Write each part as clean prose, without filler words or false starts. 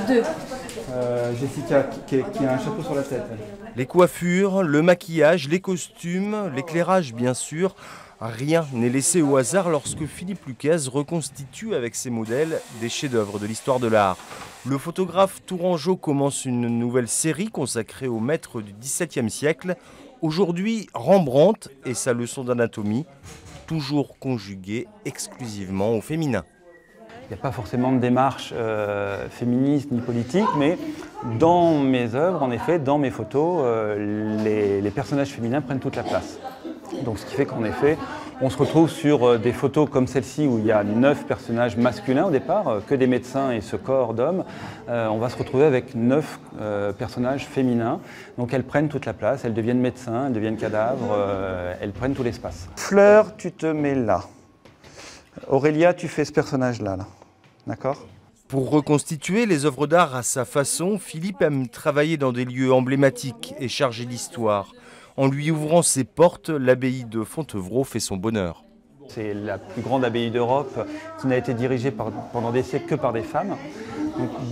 Deux. Jessica qui a un chapeau sur la tête. Les coiffures, le maquillage, les costumes, l'éclairage bien sûr. Rien n'est laissé au hasard lorsque Philippe Lucchese reconstitue avec ses modèles des chefs-d'œuvre de l'histoire de l'art. Le photographe tourangeau commence une nouvelle série consacrée aux maîtres du XVIIe siècle. Aujourd'hui, Rembrandt et sa leçon d'anatomie, toujours conjuguée exclusivement au féminin. Il n'y a pas forcément de démarche féministe ni politique, mais dans mes œuvres, en effet, dans mes photos, les personnages féminins prennent toute la place. Donc ce qui fait qu'en effet, on se retrouve sur des photos comme celle-ci où il y a 9 personnages masculins au départ, que des médecins et ce corps d'hommes. On va se retrouver avec 9 personnages féminins. Donc elles prennent toute la place, elles deviennent médecins, elles deviennent cadavres, elles prennent tout l'espace. Fleur, tu te mets là. Aurélia, tu fais ce personnage-là, là. D'accord ? Pour reconstituer les œuvres d'art à sa façon, Philippe aime travailler dans des lieux emblématiques et chargés d'histoire. En lui ouvrant ses portes, l'abbaye de Fontevraud fait son bonheur. C'est la plus grande abbaye d'Europe qui n'a été dirigée pendant des siècles que par des femmes.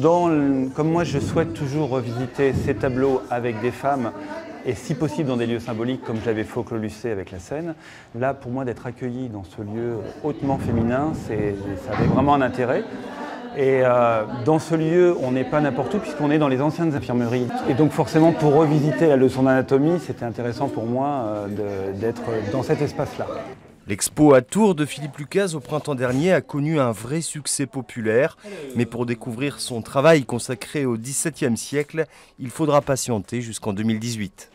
Donc, comme moi, je souhaite toujours revisiter ces tableaux avec des femmes et si possible dans des lieux symboliques comme je l'avais fait au Clos Lucé avec la Seine. Là, pour moi, d'être accueilli dans ce lieu hautement féminin, ça avait vraiment un intérêt. Et dans ce lieu, on n'est pas n'importe où puisqu'on est dans les anciennes infirmeries. Et donc forcément, pour revisiter la leçon d'anatomie, c'était intéressant pour moi d'être dans cet espace-là. L'expo à Tours de Philippe Lucchese au printemps dernier a connu un vrai succès populaire. Mais pour découvrir son travail consacré au XVIIe siècle, il faudra patienter jusqu'en 2018.